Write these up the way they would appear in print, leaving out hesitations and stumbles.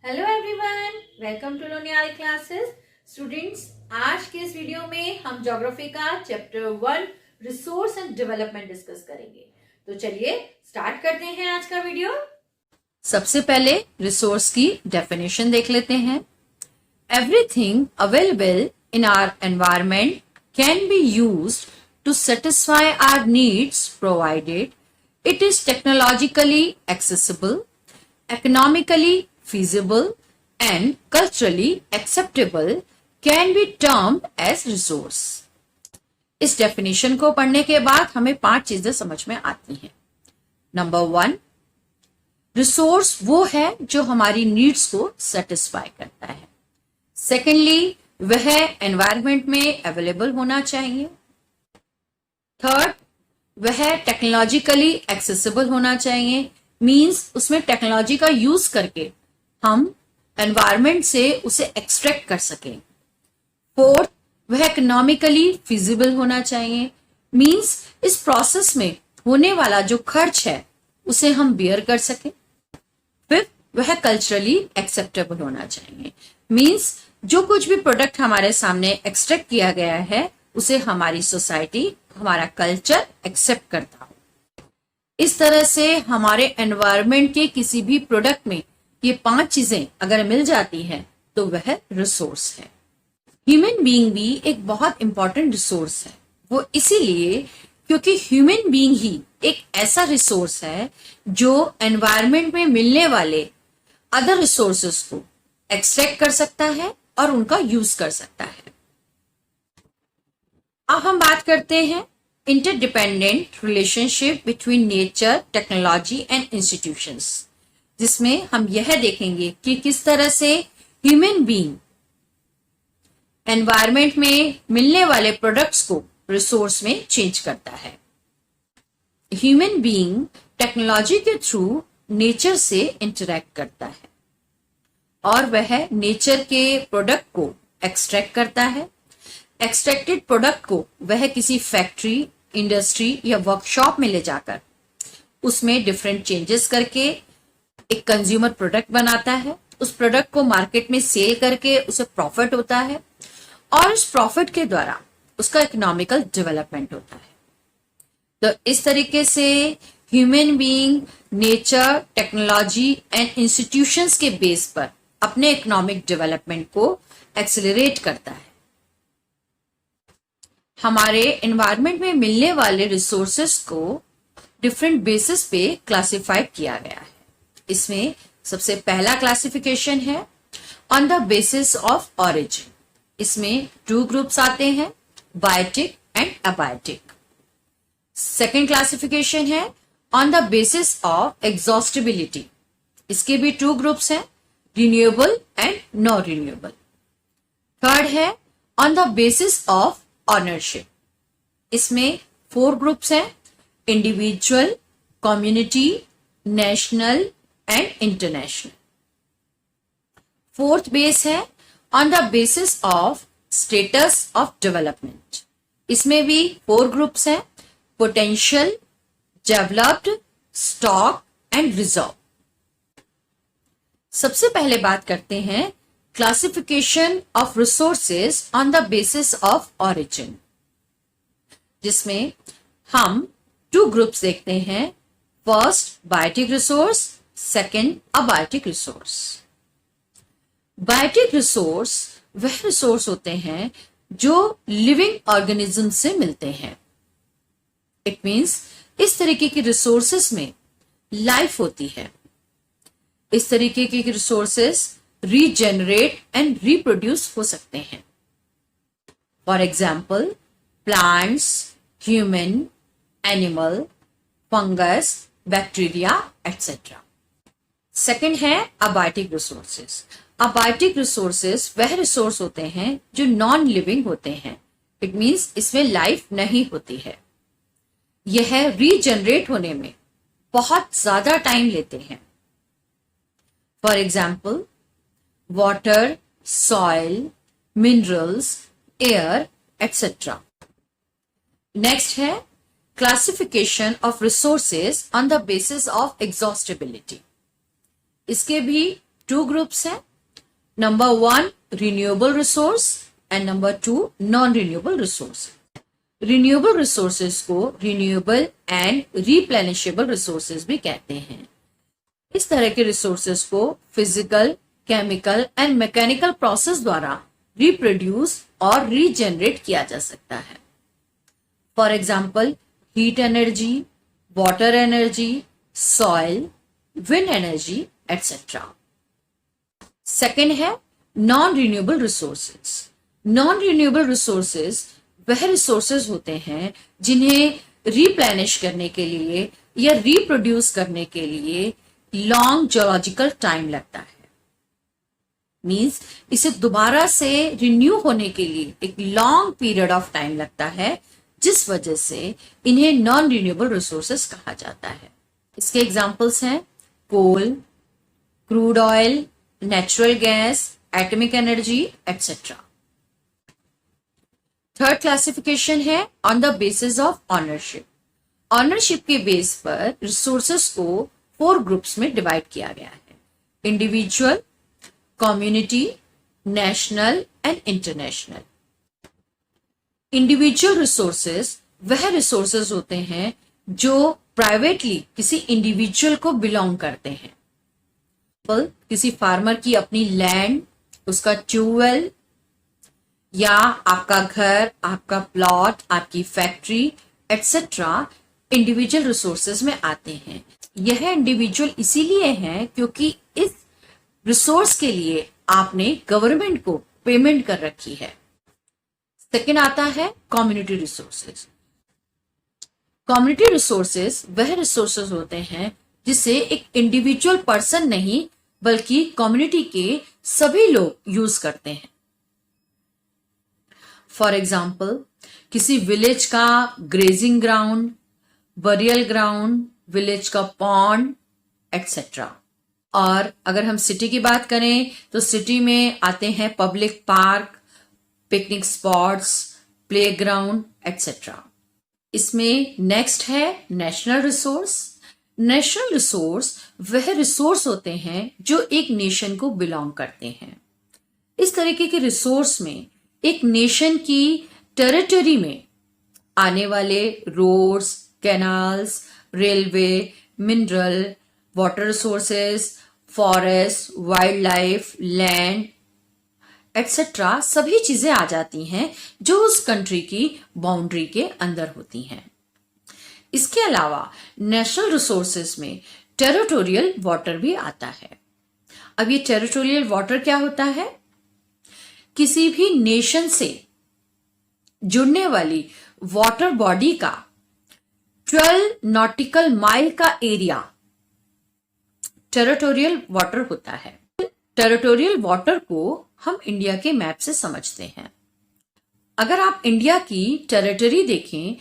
Hello everyone, welcome to Loniyal classes. Students, आज के इस वीडियो में हम ज्योग्राफी का chapter 1 resource and development discuss करेंगे। तो चलिए स्टार्ट करते हैं आज का वीडियो। सबसे पहले रिसोर्स की डेफिनेशन देख लेते हैं। Everything available in our environment can be used to satisfy our needs provided it is technologically accessible, economically feasible and culturally acceptable can be termed as resource। इस डेफिनेशन को पढ़ने के बाद हमें 5 चीजें समझ में आती हैं। नंबर 1, रिसोर्स वो है जो हमारी नीड्स को सेटिस्फाई करता है। सेकेंडली, वह एनवायरमेंट में अवेलेबल होना चाहिए। थर्ड, वह टेक्नोलॉजिकली एक्सेसिबल होना चाहिए, मींस उसमें टेक्नोलॉजी का यूज करके हम एनवायरमेंट से उसे एक्सट्रैक्ट कर सकें। फोर्थ, वह इकोनॉमिकली फिजिबल होना चाहिए, मींस इस प्रोसेस में होने वाला जो खर्च है उसे हम बियर कर सकें। फिफ्थ, वह कल्चरली एक्सेप्टेबल होना चाहिए, मींस जो कुछ भी प्रोडक्ट हमारे सामने एक्सट्रैक्ट किया गया है उसे हमारी सोसाइटी, हमारा कल्चर एक्सेप्ट करता हो। इस तरह से हमारे एनवायरनमेंट के किसी भी प्रोडक्ट में ये 5 चीजें अगर मिल जाती हैं तो वह रिसोर्स है। ह्यूमन बीइंग भी एक बहुत इंपॉर्टेंट रिसोर्स है। वो इसीलिए क्योंकि ह्यूमन बीइंग ही एक ऐसा रिसोर्स है जो एनवायरनमेंट में मिलने वाले अदर रिसोर्सेस को एक्सट्रैक्ट कर सकता है और उनका यूज कर सकता है। अब हम बात करते हैं interdependent relationship between nature, technology and institutions, जिसमें हम यह देखेंगे कि किस तरह से ह्यूमन बीइंग एनवायरनमेंट में मिलने वाले प्रोडक्ट्स को रिसोर्स में चेंज करता है। ह्यूमन बीइंग टेक्नोलॉजी के थ्रू नेचर से इंटरैक्ट करता है और वह नेचर के प्रोडक्ट को एक्सट्रैक्ट करता है। एक्सट्रैक्टेड प्रोडक्ट को वह किसी फैक्ट्री, इंडस्ट्री या वर्कशॉप में ले जाकर उसमें डिफरेंट चेंजेस करके एक कंज्यूमर प्रोडक्ट बनाता है। उस प्रोडक्ट को मार्केट में सेल करके उसे प्रॉफिट होता है और उस प्रॉफिट के द्वारा उसका इकोनॉमिकल डेवलपमेंट होता है। तो इस तरीके से human being nature, technology and institutions के बेस पर अपने इकोनॉमिक डेवलपमेंट को एक्सेलरेट करता है। हमारे एनवायरनमेंट में मिलने वाले रिसोर्सेस को डिफरेंट बेसिस पे क्लासिफाई किया गया है। इसमें सबसे पहला क्लासिफिकेशन है on the basis of origin. इसमें 2 ग्रुप्स आते हैं, biotic and abiotic. Second classification है on the basis of exhaustibility. इसके भी 2 ग्रुप्स हैं, renewable and non renewable. Third है on the basis of ownership. इसमें 4 ग्रुप्स हैं, individual, community, national and international. Fourth base है on the basis of status of development. इसमें भी 4 groups हैं, potential, developed, stock and reserve. सबसे पहले बात करते हैं classification of resources on the basis of origin, जिसमें हम 2 ग्रुप्स देखते हैं। First biotic resource, second abiotic resource. Biotic resource वह रिसोर्स होते हैं जो लिविंग ऑर्गेनिज्म से मिलते हैं। इट मींस इस तरीके की रिसोर्सेस में लाइफ होती है। इस तरीके की रिसोर्सेस रीजेनरेट एंड रिप्रोड्यूस हो सकते हैं। For example plants, human, animal, fungus, bacteria etcetera. Second है अबायोटिक रिसोर्सेस। अबायोटिक रिसोर्सेस वह रिसोर्स होते हैं जो नॉन लिविंग होते हैं। इट मींस इसमें लाइफ नहीं होती है। यह रीजनरेट होने में बहुत ज्यादा टाइम लेते हैं। For example water, soil, minerals, air etcetera. Next है classification of resources on the basis of exhaustibility. इसके भी 2 ग्रुप्स हैं. Number 1 renewable resource and number 2 non renewable resource. Renewable resources को रिन्यूएबल एंड रिप्लेनिशेबल रिसोर्सेज भी कहते हैं. इस तरह के रिसोर्सेज को physical, chemical and mechanical process द्वारा रिप्रोड्यूस और रीजनरेट किया जा सकता है. For example heat energy, water energy, soil, wind energy etcetera. Second है non renewable resources. Non renewable resources वह रिसोर्सेज होते हैं जिन्हें रिप्लेनिश करने के लिए या रिप्रोड्यूस करने के लिए लॉन्ग जियोलॉजिकल टाइम लगता है. मींस इसे दोबारा से रिन्यू होने के लिए एक लॉन्ग पीरियड ऑफ टाइम लगता है, जिस वजह से इन्हें नॉन रिन्यूएबल रिसोर्सेज कहा जाता है. इसके एग्जांपल्स हैं coal, crude oil, natural gas, atomic energy etcetera. Third classification है on the basis of ownership. Ownership के बेस पर रिसोर्सेज को 4 ग्रुप्स में डिवाइड किया गया है. Individual, community, national and international. Individual resources वह रिसोर्सेज होते हैं जो प्राइवेटली किसी इंडिविजुअल को बिलोंग करते हैं. किसी फार्मर की अपनी लैंड, उसका ट्यूबवेल या आपका घर, आपका प्लॉट, आपकी फैक्ट्री एटसेट्रा इंडिविजुअल रिसोर्सेज में आते हैं. यह इंडिविजुअल इसीलिए है क्योंकि इस रिसोर्स के लिए आपने गवर्नमेंट को पेमेंट कर रखी है. सेकेंड आता है कम्युनिटी रिसोर्सेज. कम्युनिटी रिसोर्सेज वह रिसोर्सेज होते हैं जिसे एक इंडिविजुअल पर्सन नहीं बल्कि कम्युनिटी के सभी लोग यूज करते हैं. फॉर एग्जाम्पल किसी विलेज का grazing ground, burial ground, village का पॉन्ड एटसेट्रा. और अगर हम सिटी की बात करें तो सिटी में आते हैं public park, picnic spots, playground etcetera. इसमें नेक्स्ट है नेशनल रिसोर्स. नेशनल रिसोर्स वह रिसोर्स होते हैं जो एक नेशन को बिलोंग करते हैं. इस तरीके के रिसोर्स में एक नेशन की टेरिटरी में आने वाले roads, canals, railway, mineral, water resources, forest, wildlife, land etcetera सभी चीजें आ जाती हैं जो उस कंट्री की बाउंड्री के अंदर होती हैं. इसके अलावा नेशनल रिसोर्सेज में टेरिटोरियल वाटर भी आता है. अब ये टेरिटोरियल वाटर क्या होता है? किसी भी नेशन से जुड़ने वाली वाटर बॉडी का 12 नॉटिकल माइल का एरिया टेरिटोरियल वाटर होता है. टेरिटोरियल वाटर को हम इंडिया के मैप से समझते हैं. अगर आप इंडिया की टेरिटरी देखें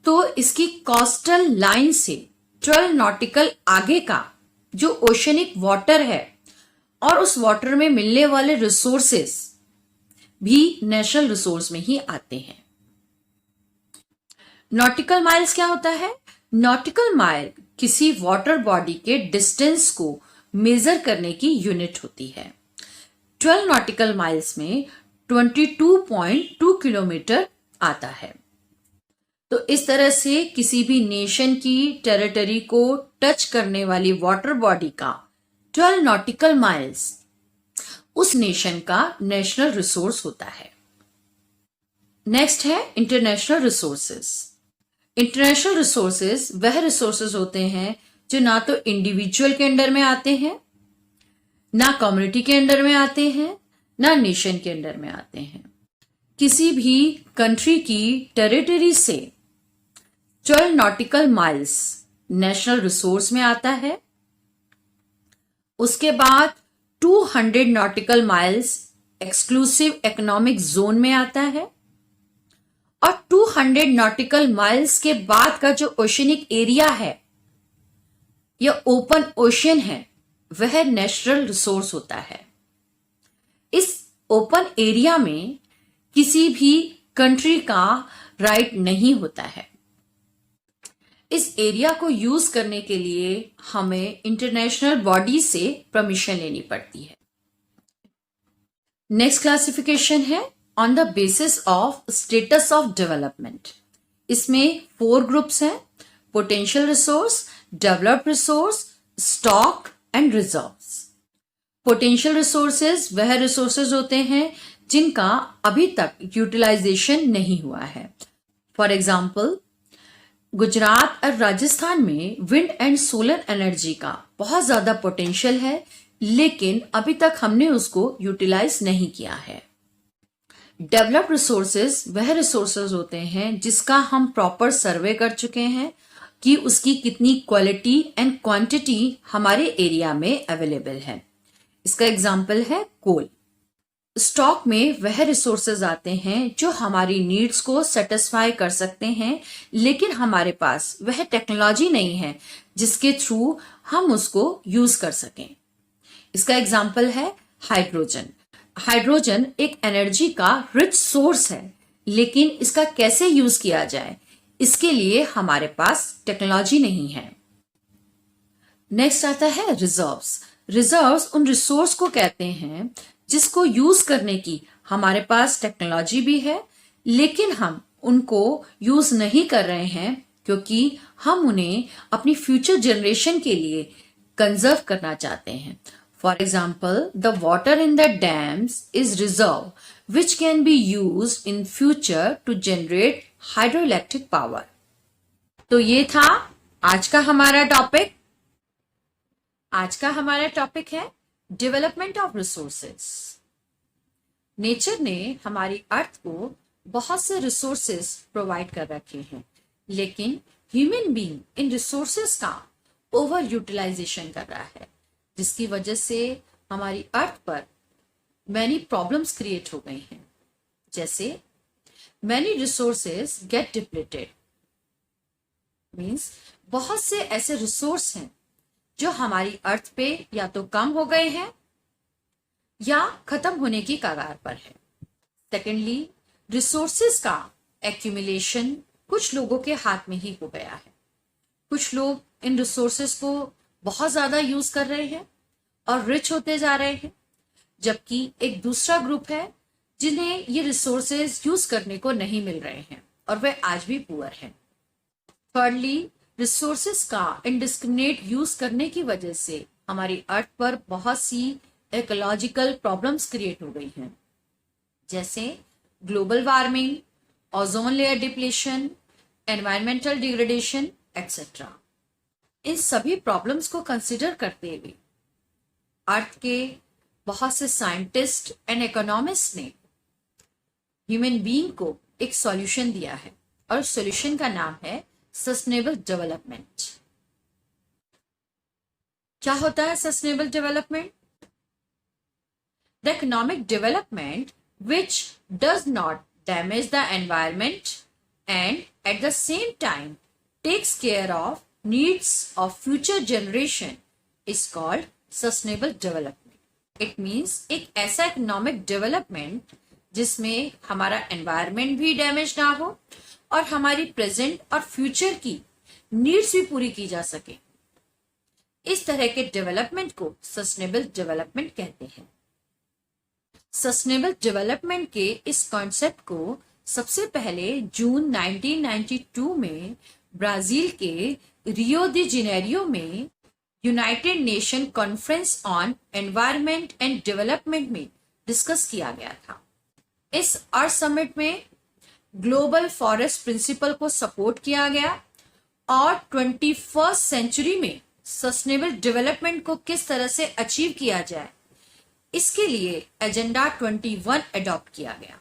तो इसकी कोस्टल लाइन से 12 नॉटिकल आगे का जो ओशनिक वाटर है और उस वाटर में मिलने वाले रिसोर्सेस भी नेशनल रिसोर्स में ही आते हैं. नॉटिकल माइल्स क्या होता है? नॉटिकल माइल किसी वाटर बॉडी के डिस्टेंस को मेजर करने की यूनिट होती है. 12 नॉटिकल माइल्स में 22.2 किलोमीटर आता है. तो इस तरह से किसी भी नेशन की टेरिटरी को टच करने वाली वाटर बॉडी का 12 नॉटिकल माइल्स उस नेशन का नेशनल रिसोर्स होता है. नेक्स्ट है इंटरनेशनल रिसोर्सेज. इंटरनेशनल रिसोर्सेज वह रिसोर्सेज होते हैं जो ना तो इंडिविजुअल के अंडर में आते हैं, ना कम्युनिटी के अंडर में आते हैं, ना नेशन के अंडर में आते हैं. किसी भी कंट्री की टेरिटरी से 12 नॉटिकल माइल्स नेशनल रिसोर्स में आता है. उसके बाद 200 nautical miles exclusive economic zone में आता है और 200 नॉटिकल माइल्स के बाद का जो ओशनिक एरिया है या ओपन ओशन है वह नेचुरल रिसोर्स होता है. इस ओपन एरिया में किसी भी कंट्री का राइट नहीं होता है. इस एरिया को यूज करने के लिए हमें इंटरनेशनल बॉडी से परमिशन लेनी पड़ती है. नेक्स्ट क्लासिफिकेशन है on the basis of status of development. इसमें 4 ग्रुप्स हैं, potential resource, developed resource, stock and reserves. Potential resources वह रिसोर्सेज होते हैं जिनका अभी तक यूटिलाइजेशन नहीं हुआ है। फॉर एग्जाम्पल, गुजरात और राजस्थान में विंड एंड सोलर एनर्जी का बहुत ज्यादा पोटेंशियल है, लेकिन अभी तक हमने उसको यूटिलाइज नहीं किया है। डेवलप्ड रिसोर्सेज वह रिसोर्सेज होते हैं जिसका हम प्रॉपर सर्वे कर चुके हैं कि उसकी कितनी क्वालिटी एंड क्वांटिटी हमारे एरिया में अवेलेबल है। इसका एग्जाम्पल है कोल। स्टॉक में वह रिसोर्सेज आते हैं जो हमारी नीड्स को सेटिस्फाई कर सकते हैं, लेकिन हमारे पास वह टेक्नोलॉजी नहीं है जिसके थ्रू हम उसको यूज कर सकें। इसका एग्जाम्पल है हाइड्रोजन। हाइड्रोजन एक एनर्जी का रिच सोर्स है, लेकिन इसका कैसे यूज किया जाए इसके लिए हमारे पास टेक्नोलॉजी नहीं है। नेक्स्ट आता है रिजर्व्स। रिजर्व्स उन रिसोर्स को कहते हैं जिसको यूज करने की हमारे पास टेक्नोलॉजी भी है, लेकिन हम उनको यूज नहीं कर रहे हैं क्योंकि हम उन्हें अपनी फ्यूचर जनरेशन के लिए कंजर्व करना चाहते हैं। For example, the water in the dams is reserve which can be use in future to generate hydroelectric power. तो ये था आज का हमारा टॉपिक। आज का हमारा टॉपिक है डेवलपमेंट ऑफ रिसोर्सेज। नेचर ने हमारी अर्थ को बहुत से रिसोर्सेज प्रोवाइड कर रखे हैं, लेकिन ह्यूमन बीइंग इन रिसोर्सेज का ओवर यूटिलाइजेशन कर रहा है, जिसकी वजह से हमारी अर्थ पर मैनी प्रॉब्लम्स क्रिएट हो गई हैं। जैसे many resources get depleted, means बहुत से ऐसे रिसोर्स हैं जो हमारी अर्थ पे या तो कम हो गए हैं या खत्म होने की कगार पर है। सेकेंडली, रिसोर्सेज का एक्यूमुलेशन कुछ लोगों के हाथ में ही हो गया है। कुछ लोग इन रिसोर्सेज को बहुत ज्यादा यूज कर रहे हैं और रिच होते जा रहे हैं, जबकि एक दूसरा ग्रुप है जिन्हें ये रिसोर्सेज यूज करने को नहीं मिल रहे हैं और वे आज भी पुअर हैं। थर्डली, रिसोर्सेज का इंडिस्क्रिमिनेट यूज करने की वजह से हमारी अर्थ पर बहुत सी इकोलॉजिकल प्रॉब्लम्स क्रिएट हो गई हैं, जैसे global warming, ozone layer depletion, environmental degradation etcetera. इन सभी प्रॉब्लम्स को कंसिडर करते हुए अर्थ के बहुत से साइंटिस्ट एंड इकोनॉमिस्ट ने ह्यूमन बीइंग को एक सॉल्यूशन दिया है और सॉल्यूशन का नाम है सस्टेनेबल डेवलपमेंट। क्या होता है sustainable development? The economic development which does not damage the environment and at the same time takes care of needs of future generation is called sustainable development. It means एक ऐसा economic development जिसमें हमारा environment भी damage ना हो और हमारी present और फ्यूचर की नीड्स भी पूरी की जा सके। इस तरह के डेवलपमेंट को सस्टेनेबल डेवलपमेंट कहते हैं। सस्टेनेबल डेवलपमेंट के इस कॉन्सेप्ट को सबसे पहले जून 1992 में ब्राजील के रियो दी जेनेरियो में United nation conference on environment and development में डिस्कस किया गया था। इस अर्थ समिट में ग्लोबल फॉरेस्ट प्रिंसिपल को सपोर्ट किया गया और 21st सेंचुरी में सस्टेनेबल डेवलपमेंट को किस तरह से अचीव किया जाए, इसके लिए एजेंडा 21 अडॉप्ट किया गया।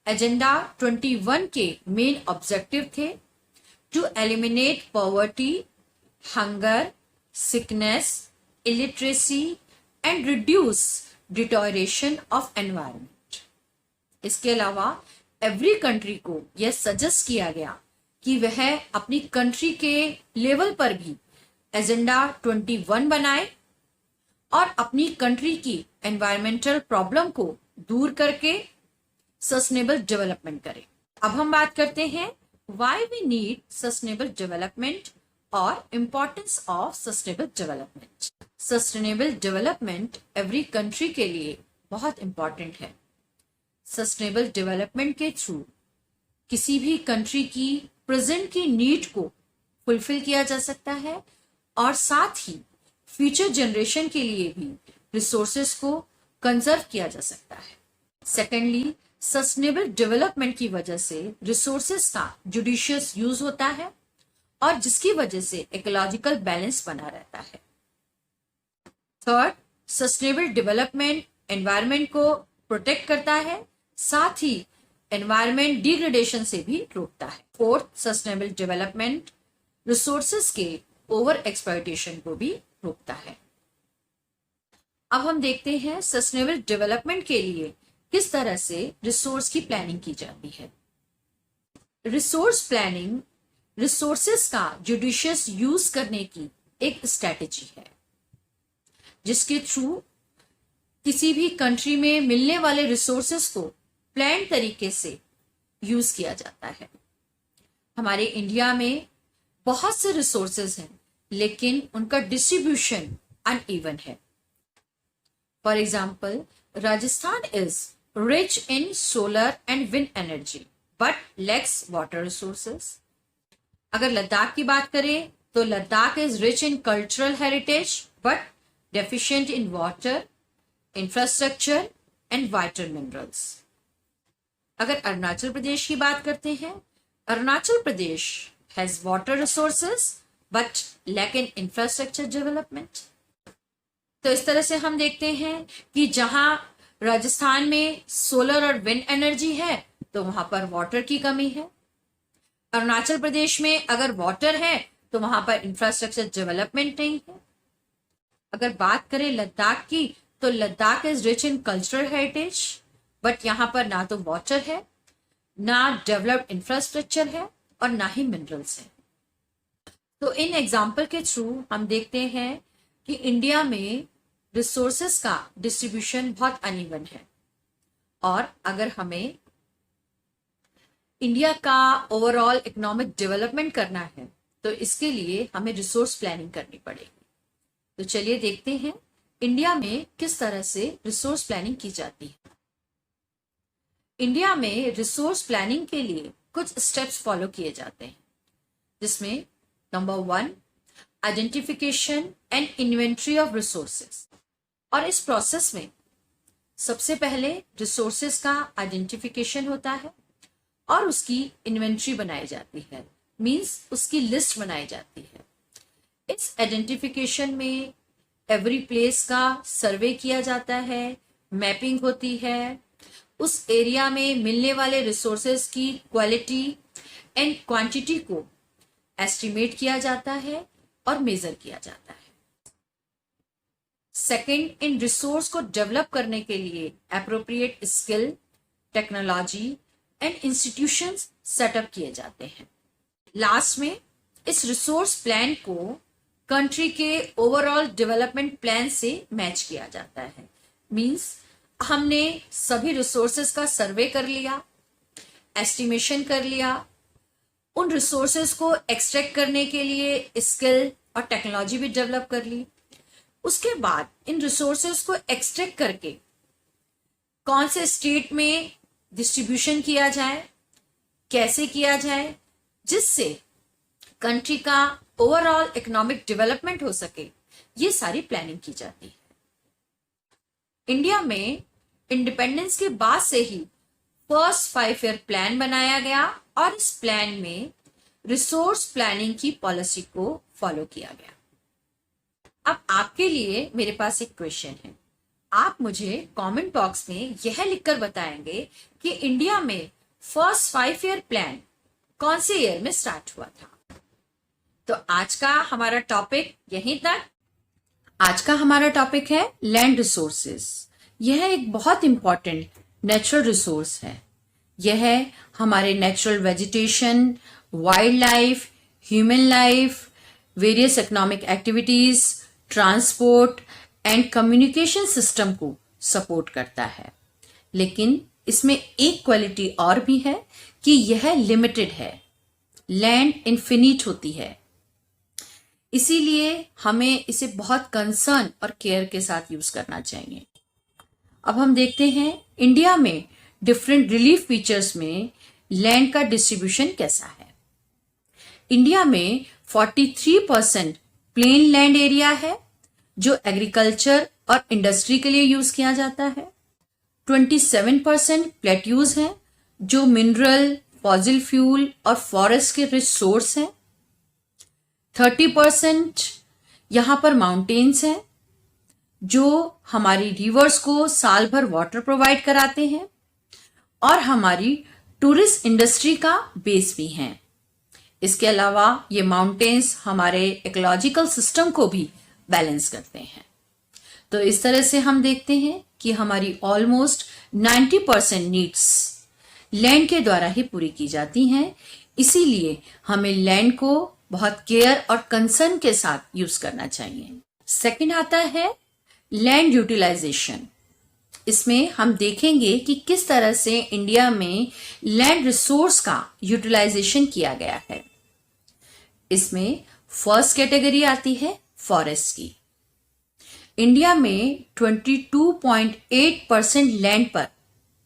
एजेंडा 21 के मेन ऑब्जेक्टिव थे to eliminate poverty, hunger, sickness, illiteracy and reduce deterioration of environment. इसके अलावा एवरी कंट्री को यह सजेस्ट किया गया कि वह अपनी कंट्री के लेवल पर भी एजेंडा 21 बनाए और अपनी कंट्री की एनवायरमेंटल प्रॉब्लम को दूर करके सस्टेनेबल डेवलपमेंट करें। अब हम बात करते हैं why we need sustainable development और importance of sustainable development. Sustainable development every country के लिए बहुत इंपॉर्टेंट है। सस्टेनेबल डेवलपमेंट के थ्रू किसी भी कंट्री की प्रेजेंट की नीड को फुलफिल किया जा सकता है और साथ ही फ्यूचर जनरेशन के लिए भी रिसोर्सेस को कंजर्व किया जा सकता है। सेकेंडली, सस्टेनेबल डेवलपमेंट की वजह से रिसोर्सेस का जुडिशियस यूज होता है और जिसकी वजह से इकोलॉजिकल बैलेंस बना रहता है। थर्ड, सस्टेनेबल डेवलपमेंट एनवायरनमेंट को प्रोटेक्ट करता है, साथ ही एनवायरनमेंट डिग्रेडेशन से भी रोकता है। फोर्थ, सस्टेनेबल डेवलपमेंट रिसोर्सेस के ओवर एक्सप्लॉयटेशन को भी रोकता है। अब हम देखते हैं सस्टेनेबल डेवलपमेंट के लिए किस तरह से रिसोर्स की प्लानिंग की जाती है। रिसोर्स प्लानिंग रिसोर्सेस का जुडिशियस यूज करने की एक स्ट्रैटेजी है जिसके थ्रू किसी भी कंट्री में मिलने वाले रिसोर्सेस को प्लान तरीके से यूज किया जाता है। हमारे इंडिया में बहुत से रिसोर्सेस हैं लेकिन उनका डिस्ट्रीब्यूशन अनइवन है। For example, Rajasthan is rich in solar and wind energy but lacks water resources. अगर लद्दाख की बात करें तो Ladakh is rich in cultural heritage but deficient in water, infrastructure and vital minerals. अगर अरुणाचल प्रदेश की बात करते हैं, Arunachal Pradesh has water resources but lack in infrastructure development. तो इस तरह से हम देखते हैं कि जहां राजस्थान में सोलर और विंड एनर्जी है तो वहां पर वाटर की कमी है। अरुणाचल प्रदेश में अगर वाटर है तो वहां पर इंफ्रास्ट्रक्चर डेवलपमेंट नहीं है। अगर बात करें लद्दाख की तो Ladakh is rich in cultural heritage but यहाँ पर ना तो वाटर है, ना डेवलप्ड इंफ्रास्ट्रक्चर है और ना ही मिनरल्स है। तो इन एग्जाम्पल के थ्रू हम देखते हैं कि इंडिया में रिसोर्सेस का डिस्ट्रीब्यूशन बहुत अनइवन है और अगर हमें इंडिया का ओवरऑल इकोनॉमिक डेवलपमेंट करना है तो इसके लिए हमें रिसोर्स प्लानिंग करनी पड़ेगी। तो चलिए देखते हैं इंडिया में किस तरह से रिसोर्स प्लानिंग की जाती है। इंडिया में रिसोर्स प्लानिंग के लिए कुछ स्टेप्स फॉलो किए जाते हैं जिसमें number 1, identification and inventory of resources. और इस प्रोसेस में सबसे पहले रिसोर्सेस का आइडेंटिफिकेशन होता है और उसकी इन्वेंट्री बनाई जाती है, मींस उसकी लिस्ट बनाई जाती है। इस आइडेंटिफिकेशन में एवरी प्लेस का सर्वे किया जाता है, मैपिंग होती है, उस एरिया में मिलने वाले रिसोर्सेस की क्वालिटी एंड क्वांटिटी को एस्टिमेट किया जाता है और मेजर किया जाता है। सेकंड, इन रिसोर्स को डेवलप करने के लिए appropriate skill, technology and institutions setup किए जाते हैं। लास्ट में इस रिसोर्स प्लान को कंट्री के ओवरऑल डेवलपमेंट प्लान से मैच किया जाता है। मींस हमने सभी रिसोर्सेस का सर्वे कर लिया, एस्टिमेशन कर लिया, उन रिसोर्सेस को एक्सट्रैक्ट करने के लिए स्किल और टेक्नोलॉजी भी डेवलप कर ली। उसके बाद इन रिसोर्सेस को एक्सट्रैक्ट करके कौन से स्टेट में डिस्ट्रीब्यूशन किया जाए, कैसे किया जाए, जिससे कंट्री का ओवरऑल इकोनॉमिक डेवलपमेंट हो सके, ये सारी प्लानिंग की जाती है। इंडिया में इंडिपेंडेंस के बाद से ही फर्स्ट 5 ईयर प्लान बनाया गया और इस प्लान में रिसोर्स प्लानिंग की पॉलिसी को फॉलो किया गया। अब आपके लिए मेरे पास एक क्वेश्चन है। आप मुझे कमेंट बॉक्स में यह लिखकर बताएंगे कि इंडिया में फर्स्ट 5 ईयर प्लान कौन से ईयर में स्टार्ट हुआ था। तो आज का हमारा टॉपिक यहीं तक। आज का हमारा टॉपिक है लैंड रिसोर्सेज। यह एक बहुत इंपॉर्टेंट नेचुरल रिसोर्स है। यह हमारे natural vegetation, wild life, human life, various economic activities, transport and communication system को सपोर्ट करता है। लेकिन इसमें एक क्वालिटी और भी है कि यह लिमिटेड है, लैंड इनफिनिट होती है। इसीलिए हमें इसे बहुत कंसर्न और केयर के साथ यूज करना चाहिए। अब हम देखते हैं इंडिया में डिफरेंट रिलीफ फीचर्स में लैंड का डिस्ट्रीब्यूशन कैसा है। इंडिया में 43% प्लेन लैंड एरिया है जो एग्रीकल्चर और इंडस्ट्री के लिए यूज किया जाता है। 27% प्लेट्यूज हैं जो मिनरल, फॉसिल फ्यूल और फॉरेस्ट के रिसोर्स हैं। 30% यहां पर माउंटेन्स हैं जो हमारी रिवर्स को साल भर वाटर प्रोवाइड कराते हैं और हमारी टूरिस्ट इंडस्ट्री का बेस भी हैं। इसके अलावा ये माउंटेन्स हमारे इकोलॉजिकल सिस्टम को भी बैलेंस करते हैं। तो इस तरह से हम देखते हैं कि हमारी ऑलमोस्ट 90% नीड्स लैंड के द्वारा ही पूरी की जाती हैं। इसीलिए हमें लैंड को बहुत केयर और कंसर्न के साथ यूज करना चाहिए। सेकंड आता है लैंड यूटिलाइजेशन। इसमें हम देखेंगे कि किस तरह से इंडिया में लैंड रिसोर्स का यूटिलाइजेशन किया गया है। इसमें फर्स्ट कैटेगरी आती है फॉरेस्ट की। इंडिया में 22.8% लैंड पर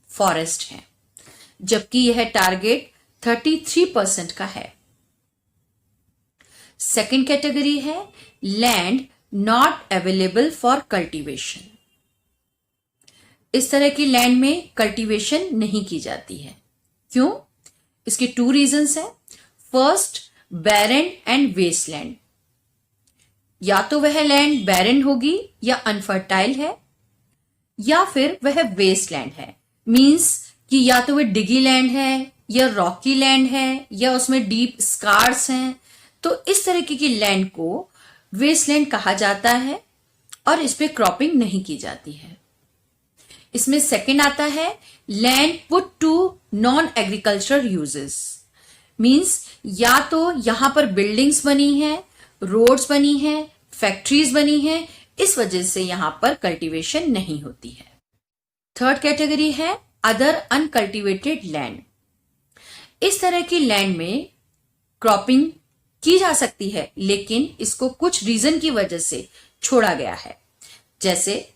फॉरेस्ट है, जबकि यह टारगेट 33% का है। सेकंड कैटेगरी है land not available for cultivation. इस तरह की लैंड में कल्टीवेशन नहीं की जाती है। क्यों? इसके 2 रीजंस हैं। First, barren and wasteland. या तो वह लैंड बैरन होगी या अनफर्टाइल है, या फिर वह वेस्टलैंड है। मींस कि या तो वह डिगी लैंड है या रॉकी लैंड है या उसमें डीप स्कार्स हैं। तो इस तरीके की लैंड को वेस्टलैंड कहा जाता है और इस पे क्रॉपिंग नहीं की जाती है। इसमें सेकंड आता है land put to non agricultural uses. Means या तो यहां पर बिल्डिंग्स बनी हैं, रोड्स बनी हैं, फैक्ट्रीज बनी हैं, इस वजह से यहां पर कल्टीवेशन नहीं होती है। थर्ड कैटेगरी है अदर अनकल्टिवेटेड लैंड। इस तरह की लैंड में क्रॉपिंग की जा सकती है, लेकिन इसको कुछ रीजन की वजह से छोड़ा गया है, जैसे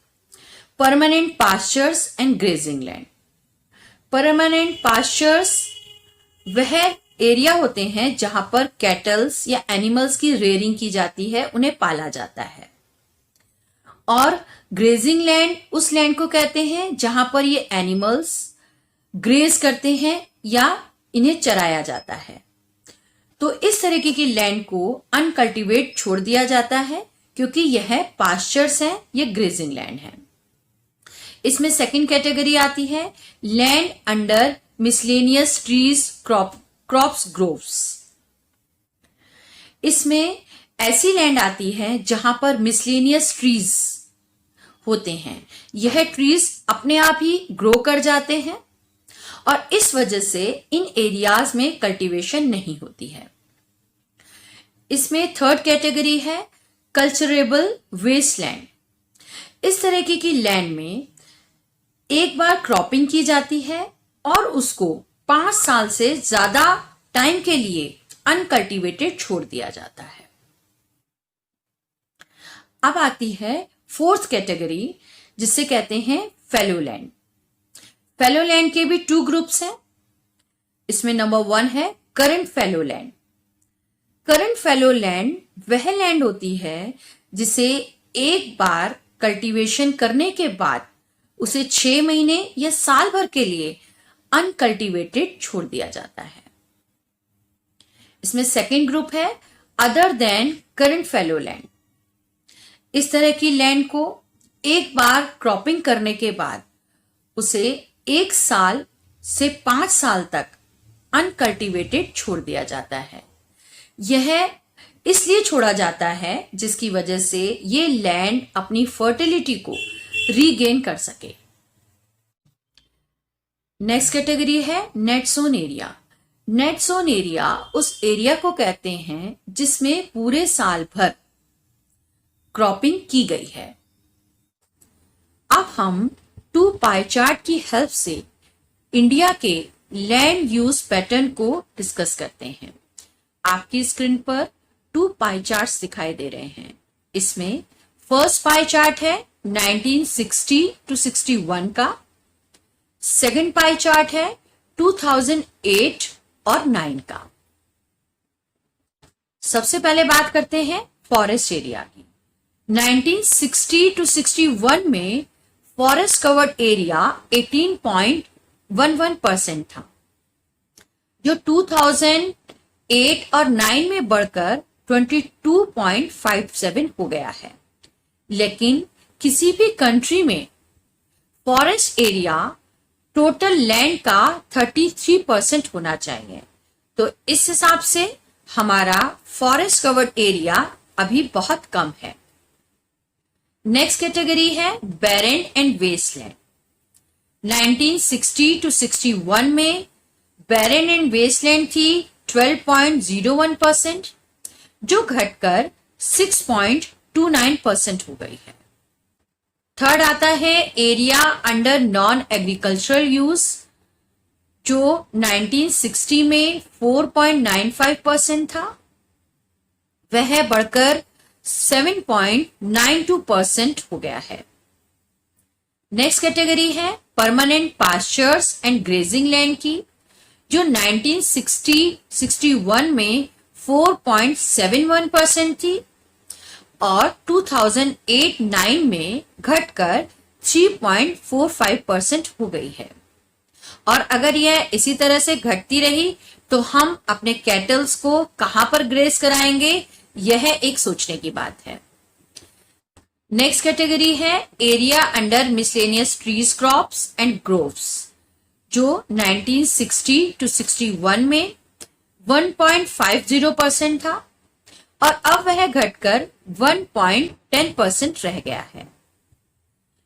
permanent pastures and grazing land. Permanent pastures वह एरिया होते हैं जहां पर कैटल्स या एनिमल्स की रेयरिंग की जाती है, उन्हें पाला जाता है। और ग्रेजिंग लैंड उस लैंड को कहते हैं जहां पर ये एनिमल्स ग्रेज करते हैं या इन्हें चराया जाता है। तो इस तरीके की लैंड को अनकल्टिवेट छोड़ दिया जाता है क्योंकि यह पास्चर्स हैं, यह ग्रेजिंग लैंड है। इसमें सेकंड कैटेगरी आती है land under miscellaneous trees crops groves. इसमें ऐसी लैंड आती है जहां पर मिसलेनियस ट्रीज होते हैं। यह ट्रीज अपने आप ही ग्रो कर जाते हैं और इस वजह से इन एरियाज में कल्टीवेशन नहीं होती है। इसमें थर्ड कैटेगरी है कल्चरेबल वेस्टलैंड। इस तरह की लैंड में एक बार क्रॉपिंग की जाती है और उसको 5 साल से ज्यादा टाइम के लिए अनकल्टिवेटेड छोड़ दिया जाता है। अब आती है फोर्थ कैटेगरी, जिसे कहते हैं फैलो लैंड। फैलो लैंड के भी 2 ग्रुप्स हैं। इसमें नंबर 1 है current fallow land. Current fallow land वह लैंड होती है जिसे एक बार कल्टीवेशन करने के बाद उसे 6 महीने या साल भर के लिए अनकल्टिवेटेड छोड़ दिया जाता है। इसमें सेकंड ग्रुप है other than current fallow land. इस तरह की लैंड को एक बार क्रॉपिंग करने के बाद उसे 1 साल से 5 साल तक अनकल्टिवेटेड छोड़ दिया जाता है। यह इसलिए छोड़ा जाता है जिसकी वजह से ये लैंड अपनी फर्टिलिटी को रीगेन कर सके। नेक्स्ट कैटेगरी है net sown area. Net sown area उस एरिया को कहते हैं जिसमें पूरे साल भर क्रॉपिंग की गई है। अब हम 2 पाई चार्ट की हेल्प से इंडिया के लैंड यूज पैटर्न को डिस्कस करते हैं। आपकी स्क्रीन पर 2 पाई चार्ट्स दिखाई दे रहे हैं। इसमें फर्स्ट पाई चार्ट है 1960 to 61 का। सेकंड पाई चार्ट है 2008 और 9 का। सबसे पहले बात करते हैं फॉरेस्ट एरिया की। 1960 टू 61 में फॉरेस्ट कवर्ड एरिया 18.11% था, जो 2008 और 9 में बढ़कर 22.57 हो गया है। लेकिन किसी भी कंट्री में फॉरेस्ट एरिया टोटल लैंड का 33% होना चाहिए, तो इस हिसाब से हमारा फॉरेस्ट कवर्ड एरिया अभी बहुत कम है। नेक्स्ट कैटेगरी है बैरन एंड वेस्टलैंड। 1960 टू 61 में बैरन एंड वेस्टलैंड थी 12.01%, जो घटकर 6.29% हो गई है। थर्ड आता है area under non agricultural use, जो 1960 में 4.95% था, वह बढ़कर 7.92% हो गया है। नेक्स्ट कैटेगरी है permanent pastures and grazing land की, जो 1960-61 में 4.71% थी और 2008-9 में घटकर 3.45% हो गई है। और अगर यह इसी तरह से घटती रही तो हम अपने कैटल्स को कहां पर ग्रेज कराएंगे, यह एक सोचने की बात है। नेक्स्ट कैटेगरी है area under miscellaneous trees, crops and groves, जो 1960 टू 61 में 1.50% था और अब वह घटकर 1.10% रह गया है।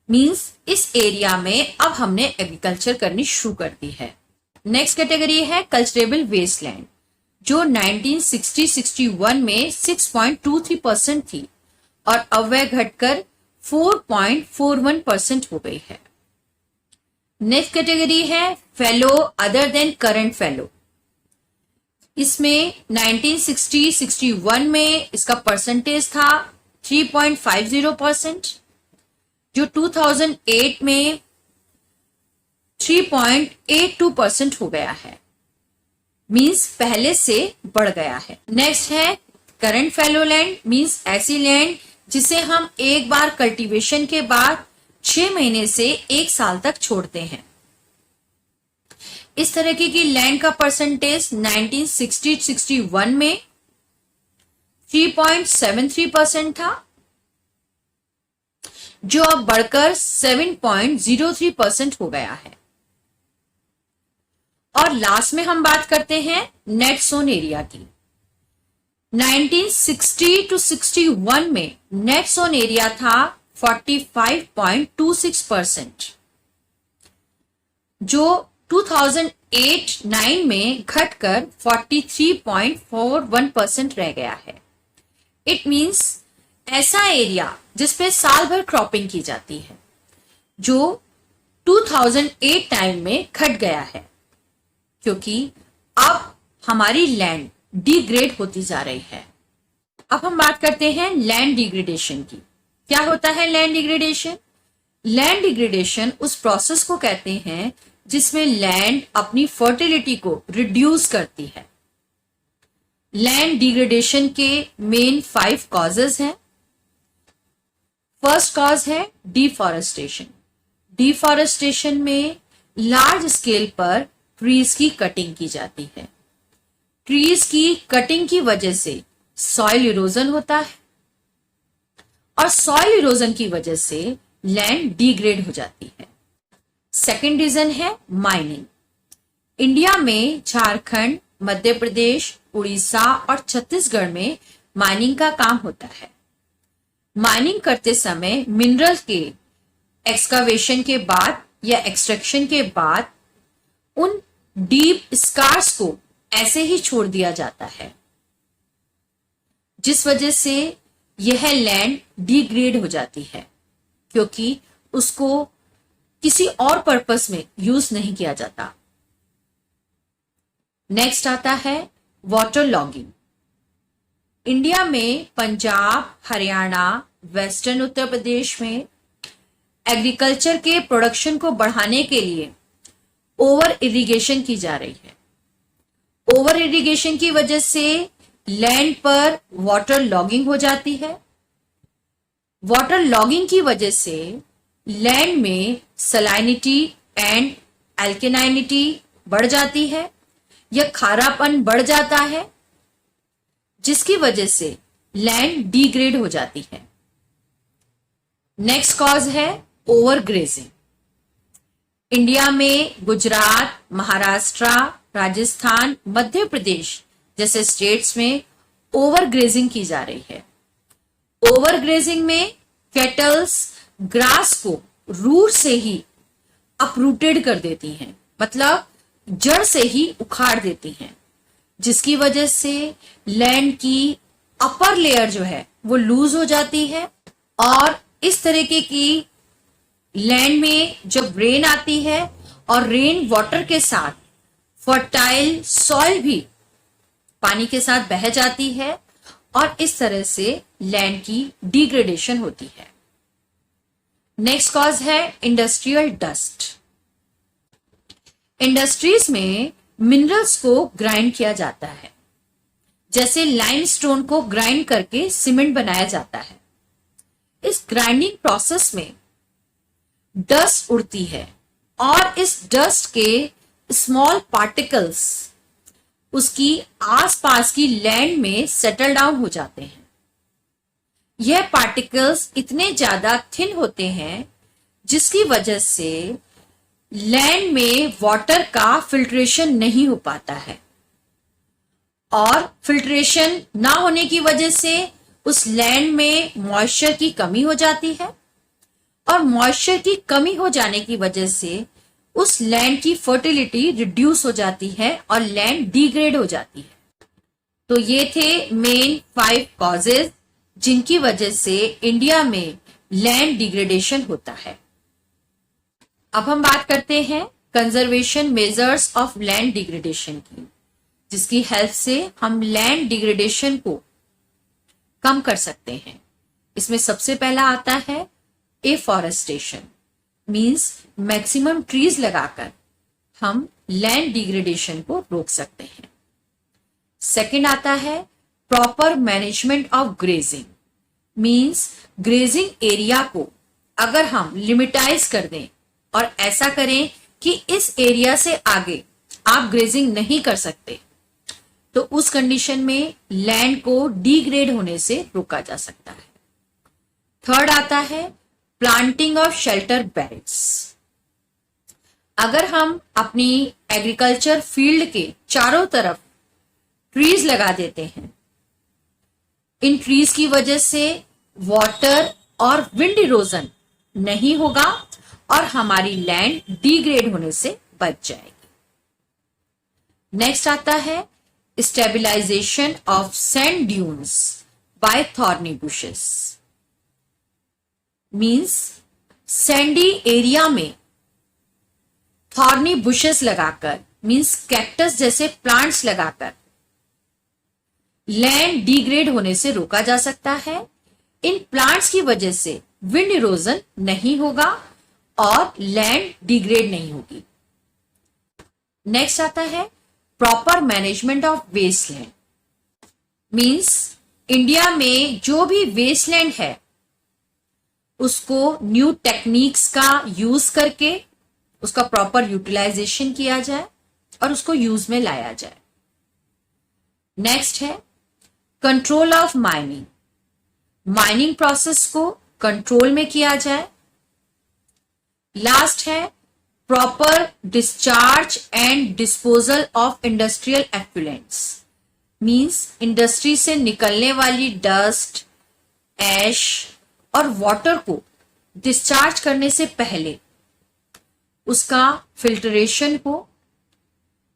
मींस इस एरिया में अब हमने एग्रीकल्चर करनी शुरू कर दी है। नेक्स्ट कैटेगरी है कल्चरेबल वेस्टलैंड, जो 1960-61 में 6.23% थी और अब वह घटकर 4.41% हो गई है। नेक्स्ट कैटेगरी है fellow other than current fellow. इसमें 1960-61 में इसका परसेंटेज था 3.50%, जो 2008 में 3.82% हो गया है। मींस पहले से बढ़ गया है। नेक्स्ट है करंट फेलो लैंड, मींस ऐसी लैंड जिसे हम एक बार कल्टीवेशन के बाद 6 महीने से 1 साल तक छोड़ते हैं। इस तरह की लैंड का परसेंटेज 1960-61 में 3.73% था, जो अब बढ़कर 7.03% हो गया है। और लास्ट में हम बात करते हैं नेट सोन एरिया की। 1960 टू 61 में नेट सोन एरिया था 45.26%, जो 2008-9 में घटकर 43.41% रह गया है। इट मींस ऐसा एरिया जिसपे साल भर क्रॉपिंग की जाती है, जो 2008 टाइम में घट गया है, क्योंकि अब हमारी लैंड डिग्रेड होती जा रही है। अब हम बात करते हैं लैंड डिग्रेडेशन की। क्या होता है लैंड डिग्रेडेशन? लैंड डिग्रेडेशन उस प्रोसेस को कहते हैं जिसमें लैंड अपनी फर्टिलिटी को रिड्यूस करती है। लैंड डिग्रेडेशन के मेन 5 कॉजेज हैं। फर्स्ट कॉज है डिफॉरेस्टेशन। डिफॉरेस्टेशन में लार्ज स्केल पर ट्रीज की कटिंग की जाती है। ट्रीज की कटिंग की वजह से सॉइल इरोजन होता है और सॉइल इरोजन की वजह से लैंड डिग्रेड हो जाती है। सेकेंड रीजन है माइनिंग। इंडिया में झारखंड, मध्य प्रदेश, उड़ीसा और छत्तीसगढ़ में माइनिंग का काम होता है। माइनिंग करते समय मिनरल के एक्सकावेशन के बाद या एक्सट्रैक्शन के बाद उन डीप स्कार्स को ऐसे ही छोड़ दिया जाता है, जिस वजह से यह लैंड डिग्रेड हो जाती है, क्योंकि उसको किसी और पर्पस में यूज नहीं किया जाता। नेक्स्ट आता है वाटर लॉगिंग। इंडिया में पंजाब, हरियाणा, वेस्टर्न उत्तर प्रदेश में एग्रीकल्चर के प्रोडक्शन को बढ़ाने के लिए ओवर इरिगेशन की जा रही है। ओवर इरिगेशन की वजह से लैंड पर वाटर लॉगिंग हो जाती है। वाटर लॉगिंग की वजह से लैंड में सलाइनिटी एंड एल्केनाइनिटी बढ़ जाती है या खारापन बढ़ जाता है, जिसकी वजह से लैंड डिग्रेड हो जाती है। नेक्स्ट कॉज है ओवर ग्रेजिंग। इंडिया में गुजरात, महाराष्ट्र, राजस्थान, मध्य प्रदेश जैसे स्टेट्स में ओवर ग्रेजिंग की जा रही है। ओवर ग्रेजिंग में कैटल्स ग्रास को रूट से ही अपरूटेड कर देती हैं, मतलब जड़ से ही उखाड़ देती हैं, जिसकी वजह से लैंड की अपर लेयर जो है वो लूज हो जाती है और इस तरीके की लैंड में जब रेन आती है और रेन वाटर के साथ फर्टाइल सॉइल भी पानी के साथ बह जाती है और इस तरह से लैंड की डिग्रेडेशन होती है। नेक्स्ट कॉज है इंडस्ट्रियल डस्ट। इंडस्ट्रीज में मिनरल्स को ग्राइंड किया जाता है, जैसे लाइमस्टोन को ग्राइंड करके सीमेंट बनाया जाता है। इस ग्राइंडिंग प्रोसेस में डस्ट उड़ती है और इस डस्ट के स्मॉल पार्टिकल्स उसकी आसपास की लैंड में सेटल डाउन हो जाते हैं। यह पार्टिकल्स इतने ज्यादा थिन होते हैं जिसकी वजह से लैंड में वाटर का फिल्ट्रेशन नहीं हो पाता है और फिल्ट्रेशन ना होने की वजह से उस लैंड में मॉइस्चर की कमी हो जाती है और मॉइस्चर की कमी हो जाने की वजह से उस लैंड की फर्टिलिटी रिड्यूस हो जाती है और लैंड डिग्रेड हो जाती है। तो ये थे मेन 5 कॉजेज जिनकी वजह से इंडिया में लैंड डिग्रेडेशन होता है। अब हम बात करते हैं conservation measures of land degradation की, जिसकी हेल्प से हम लैंड डिग्रेडेशन को कम कर सकते हैं। इसमें सबसे पहला आता है एफॉरेस्टेशन, मींस मैक्सिमम ट्रीज लगाकर हम लैंड डिग्रेडेशन को रोक सकते हैं। सेकंड आता है proper management of grazing, means grazing area को अगर हम लिमिटाइज कर दें और ऐसा करें कि इस एरिया से आगे आप ग्रेजिंग नहीं कर सकते, तो उस कंडीशन में लैंड को डिग्रेड होने से रोका जा सकता है। थर्ड आता है प्लांटिंग ऑफ शेल्टर बेल्ट्स। अगर हम अपनी एग्रीकल्चर फील्ड के चारों तरफ ट्रीज लगा देते हैं, इन ट्रीज की वजह से वाटर और विंड इरोजन नहीं होगा और हमारी लैंड डिग्रेड होने से बच जाएगी। नेक्स्ट आता है stabilization of sand dunes by thorny bushes, means sandy area में थॉर्नी बुशेस लगाकर, मींस कैक्टस जैसे प्लांट्स लगाकर लैंड डिग्रेड होने से रोका जा सकता है। इन प्लांट्स की वजह से विंड इरोजन नहीं होगा और लैंड डिग्रेड नहीं होगी। नेक्स्ट आता है proper management of wasteland, means India में जो भी वेस्टलैंड है उसको न्यू टेक्निक्स का यूज करके उसका प्रॉपर यूटिलाइजेशन किया जाए और उसको यूज में लाया जाए। नेक्स्ट है control of mining, mining process को कंट्रोल में किया जाए। लास्ट है proper discharge and disposal of industrial effluents, means industry से निकलने वाली डस्ट, ऐश और वाटर को डिस्चार्ज करने से पहले उसका फिल्ट्रेशन हो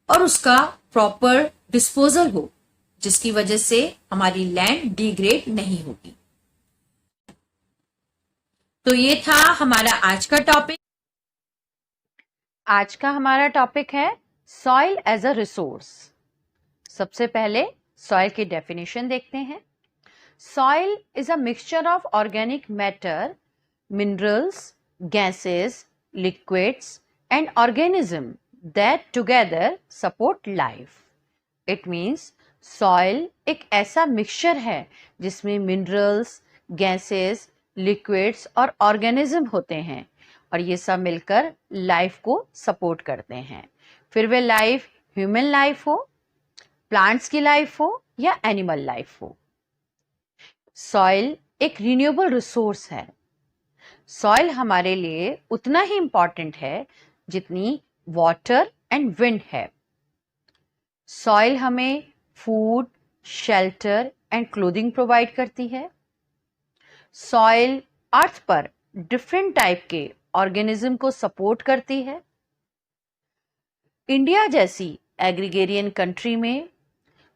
और उसका प्रॉपर डिस्पोजल हो, जिसकी वजह से हमारी लैंड डिग्रेड नहीं होगी। तो ये था हमारा आज का टॉपिक। आज का हमारा टॉपिक है सॉइल एज अ रिसोर्स। सबसे पहले सॉइल की डेफिनेशन देखते हैं। Soil is a mixture of organic matter, minerals, gases, liquids, and organisms that together support life. It means soil एक ऐसा मिक्सचर है जिसमें मिनरल्स, गैसेस, लिक्विड्स और ऑर्गेनिज्म होते हैं और ये सब मिलकर लाइफ को सपोर्ट करते हैं। फिर वे लाइफ ह्यूमन लाइफ हो, प्लांट्स की लाइफ हो या एनिमल लाइफ हो। सॉइल एक रिन्यूएबल रिसोर्स है। सॉइल हमारे लिए उतना ही इंपॉर्टेंट है जितनी वाटर एंड विंड है। सॉइल हमें food, shelter and clothing provide करती है। सॉइल अर्थ पर डिफरेंट टाइप के ऑर्गेनिज्म को सपोर्ट करती है। इंडिया जैसी एग्रीगेरियन कंट्री में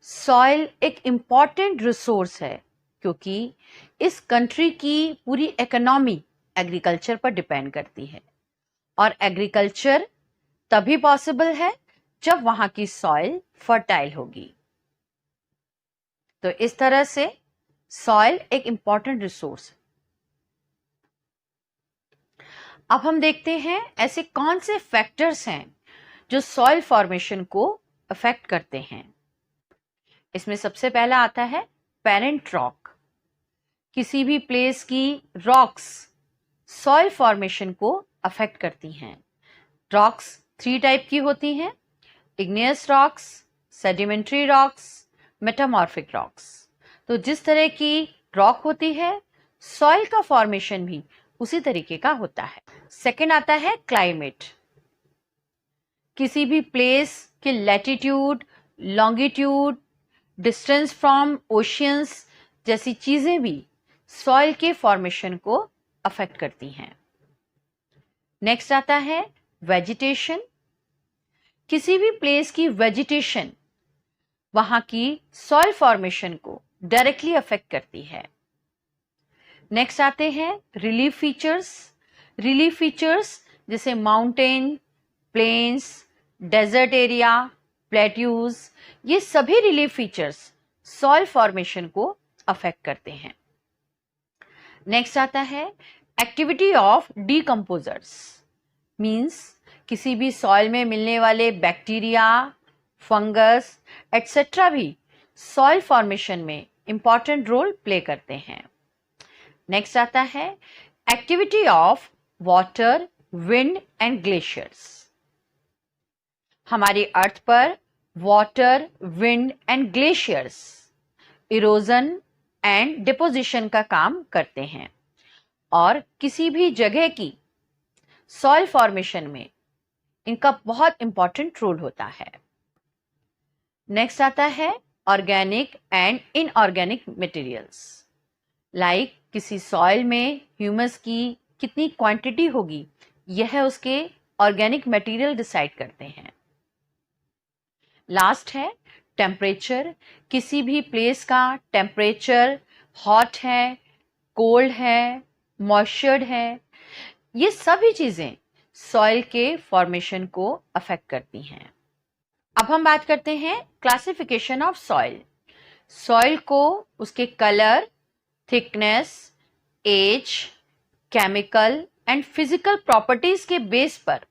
सॉइल एक इम्पॉर्टेंट रिसोर्स है क्योंकि इस कंट्री की पूरी इकोनॉमी एग्रीकल्चर पर डिपेंड करती है और एग्रीकल्चर तभी पॉसिबल है जब वहां की सॉइल फर्टाइल होगी। तो इस तरह से सॉइल एक इंपॉर्टेंट रिसोर्स है। अब हम देखते हैं ऐसे कौन से फैक्टर्स हैं जो सॉइल फॉर्मेशन को अफेक्ट करते हैं। इसमें सबसे पहला आता है पेरेंट रॉक। किसी भी प्लेस की रॉक्स सॉइल फॉर्मेशन को अफेक्ट करती हैं। रॉक्स 3 टाइप की होती हैं: igneous rocks, sedimentary rocks, metamorphic rocks. तो जिस तरह की रॉक होती है, सॉइल का फॉर्मेशन भी उसी तरीके का होता है। सेकंड आता है क्लाइमेट। किसी भी प्लेस के latitude, longitude, distance from oceans जैसी चीजें भी सॉइल के फॉर्मेशन को अफेक्ट करती हैं। नेक्स्ट आता है वेजिटेशन। किसी भी प्लेस की वेजिटेशन वहां की सॉइल फॉर्मेशन को डायरेक्टली अफेक्ट करती है। नेक्स्ट आते हैं रिलीफ फीचर्स। रिलीफ फीचर्स जैसे mountain, plains, desert area, plateaus, ये सभी रिलीफ फीचर्स सॉइल फॉर्मेशन को अफेक्ट करते हैं। नेक्स्ट आता है एक्टिविटी ऑफ डीकंपोजर्स। मींस किसी भी सॉइल में मिलने वाले बैक्टीरिया, फंगस एटसेट्रा भी सॉइल फॉर्मेशन में इंपॉर्टेंट रोल प्ले करते हैं। नेक्स्ट आता है activity of water, wind and glaciers. हमारी अर्थ पर water, wind and glaciers erosion and deposition का काम करते हैं और किसी भी जगह की सॉइल फॉर्मेशन में इनका बहुत इंपॉर्टेंट रोल होता है। नेक्स्ट आता है organic and inorganic materials. Like किसी सॉइल में ह्यूमस की कितनी क्वांटिटी होगी, यह उसके ऑर्गेनिक मटेरियल डिसाइड करते हैं। लास्ट है टेम्परेचर। किसी भी प्लेस का टेम्परेचर हॉट है, कोल्ड है, मॉइस्चर्ड है, ये सभी चीजें सॉइल के फॉर्मेशन को अफेक्ट करती हैं। अब हम बात करते हैं क्लासिफिकेशन ऑफ सॉइल। सॉइल को उसके colour, thickness, age, chemical and physical properties के बेस पर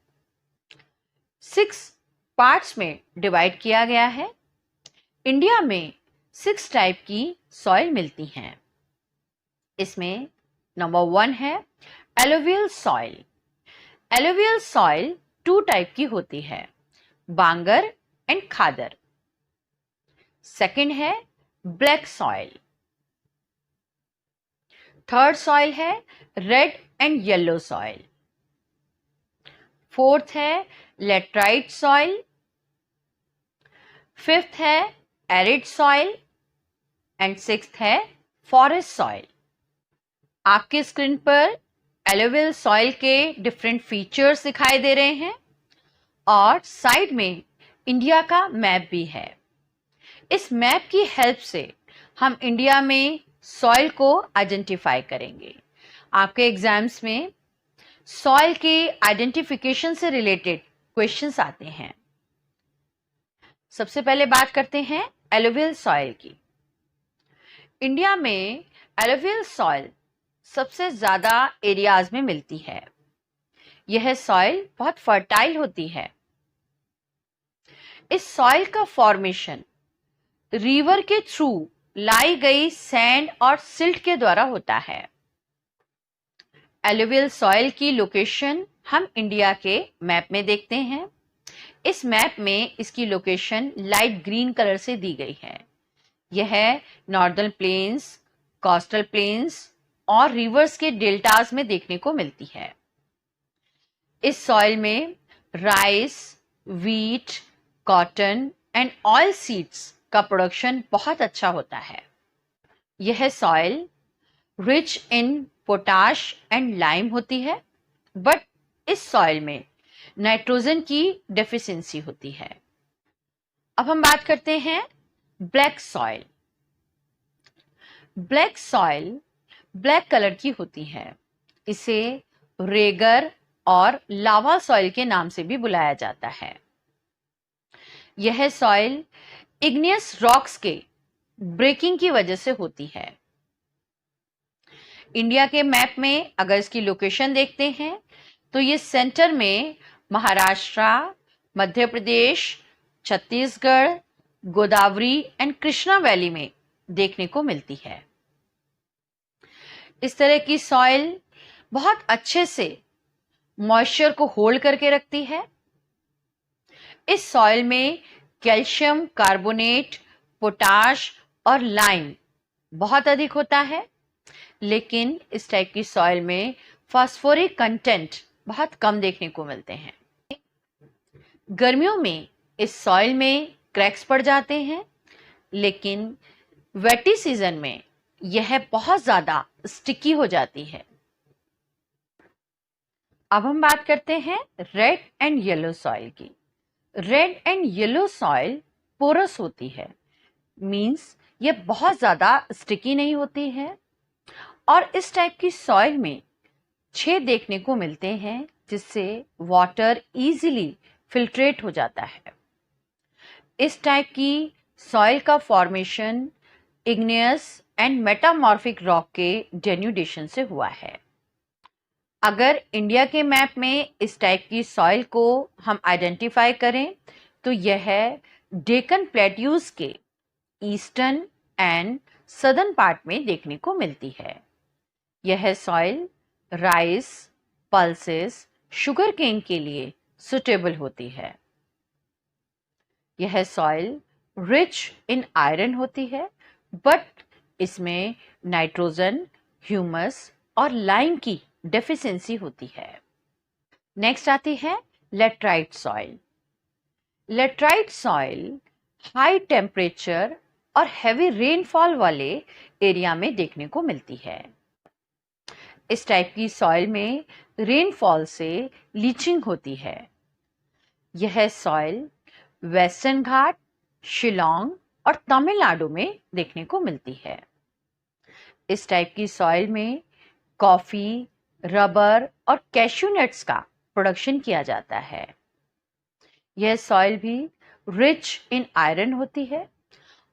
6 पार्ट्स में डिवाइड किया गया है। इंडिया में 6 टाइप की सॉइल मिलती हैं। इसमें नंबर 1 है alluvial soil. Alluvial soil 2 type की होती है, बांगर एंड खादर। सेकंड है ब्लैक सॉइल। थर्ड सॉइल है red and yellow soil. Fourth है लेटराइट सॉइल। फिफ्थ है एरिड सॉइल एंड सिक्स्थ है फॉरेस्ट सॉइल। आपके स्क्रीन पर एलुवियल सॉइल के डिफरेंट फीचर्स दिखाई दे रहे हैं और साइड में इंडिया का मैप भी है। इस मैप की हेल्प से हम इंडिया में सॉइल को आइडेंटिफाई करेंगे। आपके एग्जाम्स में सॉइल के आइडेंटिफिकेशन से रिलेटेड क्वेश्चंस आते हैं। सबसे पहले बात करते हैं एलुवियल सॉइल की। इंडिया में एलुवियल सॉइल सबसे ज्यादा एरियाज में मिलती है। यह सॉइल बहुत फर्टाइल होती है। इस सॉइल का फॉर्मेशन रिवर के थ्रू लाई गई सैंड और सिल्ट के द्वारा होता है। एलुवियल सॉइल की लोकेशन हम इंडिया के मैप में देखते हैं। इस मैप में इसकी लोकेशन लाइट ग्रीन कलर से दी गई है। यह नॉर्दर्न प्लेन्स, कोस्टल प्लेन्स और रिवर्स के डेल्टास में देखने को मिलती है। इस सॉइल में rice, wheat, cotton and oil seeds का प्रोडक्शन बहुत अच्छा होता है। यह soil rich in potash and lime होती है, बट इस सॉइल में नाइट्रोजन की डेफिशिएंसी होती है। अब हम बात करते हैं black soil. Black soil black colour की होती है। इसे रेगर और लावा सॉइल के नाम से भी बुलाया जाता है। यह सॉइल इग्नियस रॉक्स के ब्रेकिंग की वजह से होती है। इंडिया के मैप में अगर इसकी लोकेशन देखते हैं तो ये सेंटर में महाराष्ट्र, मध्य प्रदेश, छत्तीसगढ़, गोदावरी एंड कृष्णा वैली में देखने को मिलती है। इस तरह की सॉइल बहुत अच्छे से मॉइस्चर को होल्ड करके रखती है। इस सॉइल में कैल्शियम कार्बोनेट, पोटाश और लाइम बहुत अधिक होता है, लेकिन इस टाइप की सॉइल में फास्फोरिक कंटेंट बहुत कम देखने को मिलते हैं। गर्मियों में इस सॉइल में क्रैक्स पड़ जाते हैं, लेकिन वेटी सीजन में यह बहुत ज्यादा स्टिकी हो जाती है। अब हम बात करते हैं रेड एंड येलो सॉइल की। Red and yellow soil porous होती है, मींस ये बहुत ज्यादा स्टिकी नहीं होती है, और इस टाइप की सॉइल में छेद देखने को मिलते हैं जिससे वाटर इजीली फिल्ट्रेट हो जाता है। इस टाइप की सॉइल का formation igneous and metamorphic rock के डेन्यूडेशन से हुआ है। अगर इंडिया के मैप में इस टाइप की सॉइल को हम आइडेंटिफाई करें तो यह डेक्कन प्लेट्यूज के ईस्टर्न एंड सदर्न पार्ट में देखने को मिलती है। यह soil rice, pulses, sugarcane के लिए सुटेबल होती है। यह सॉइल रिच इन आयरन होती है, बट इसमें नाइट्रोजन, ह्यूमस और लाइम की डेफिशिएंसी होती है। नेक्स्ट आती है laterite soil. Laterite soil high temperature और हैवी रेनफॉल वाले एरिया में देखने को मिलती है। इस टाइप की सॉइल में रेनफॉल से लीचिंग होती है। यह सॉइल वेस्टर्न घाट, शिलोंग और तमिलनाडु में देखने को मिलती है। इस टाइप की सॉइल में कॉफी, रबर और कैश्यू नट्स का प्रोडक्शन किया जाता है। यह सॉइल भी रिच इन आयरन होती है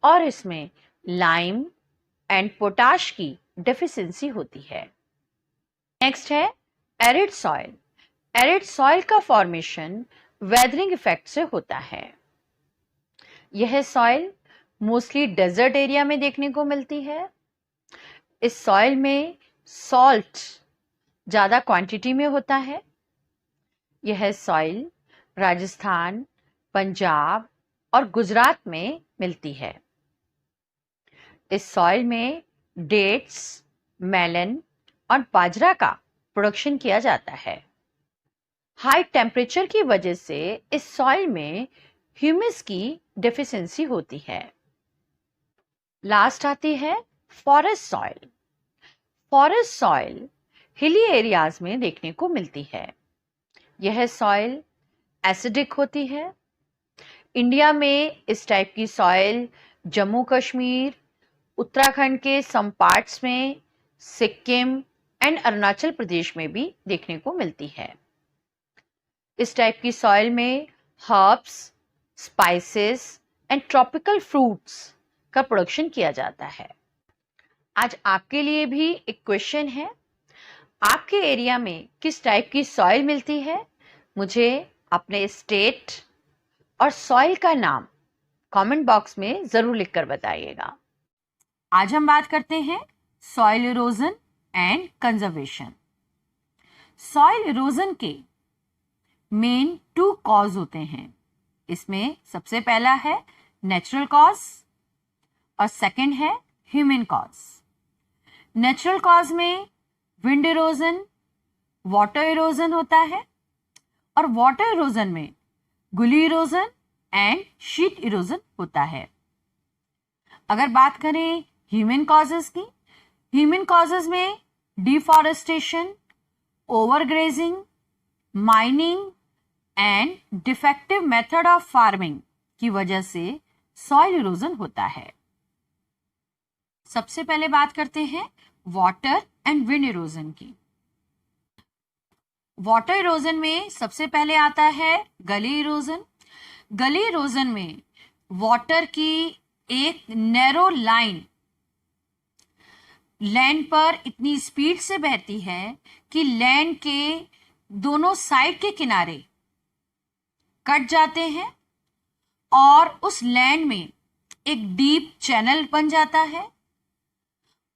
और इसमें लाइम एंड पोटाश की डेफिशिएंसी होती है। नेक्स्ट है एरिड सॉइल। एरिड सॉइल का फॉर्मेशन वेदरिंग इफेक्ट से होता है। यह सॉइल मोस्टली डेजर्ट एरिया में देखने को मिलती है। इस सॉइल में सॉल्ट ज्यादा क्वांटिटी में होता है। यह सॉइल राजस्थान, पंजाब और गुजरात में मिलती है। इस सॉइल में डेट्स, मेलन और बाजरा का प्रोडक्शन किया जाता है। हाई टेम्परेचर की वजह से इस सॉइल में ह्यूमस की डेफिशिएंसी होती है। लास्ट आती है forest soil. Forest soil hilly areas में देखने को मिलती है। यह सॉइल एसिडिक होती है। इंडिया में इस टाइप की सॉइल जम्मू कश्मीर, उत्तराखंड के सम पार्ट्स में, सिक्किम एंड अरुणाचल प्रदेश में भी देखने को मिलती है। इस टाइप की सॉइल में herbs, spices and tropical fruits का प्रोडक्शन किया जाता है। आज आपके लिए भी एक क्वेश्चन है। आपके एरिया में किस टाइप की सॉइल मिलती है, मुझे अपने स्टेट और सॉइल का नाम कमेंट बॉक्स में जरूर लिखकर बताइएगा। आज हम बात करते हैं soil erosion and conservation. Soil erosion के मेन 2 कॉज होते हैं। इसमें सबसे पहला है नेचुरल कॉज और सेकंड है ह्यूमन कॉज। नेचुरल कॉज में विंड इरोजन, वाटर इरोजन होता है, और वाटर इरोजन में गुली इरोजन एंड शीट इरोजन होता है। अगर बात करें ह्यूमन कॉजेस की, ह्यूमन कॉजेस में deforestation, overgrazing, mining and defective method of farming की वजह से सॉइल इरोजन होता है। सबसे पहले बात करते हैं वाटर एंड विंड इरोजन की। वाटर इरोजन में सबसे पहले आता है गली इरोजन। गली इरोजन में वाटर की एक नैरो लाइन लैंड पर इतनी स्पीड से बहती है कि लैंड के दोनों साइड के किनारे कट जाते हैं और उस लैंड में एक डीप चैनल बन जाता है,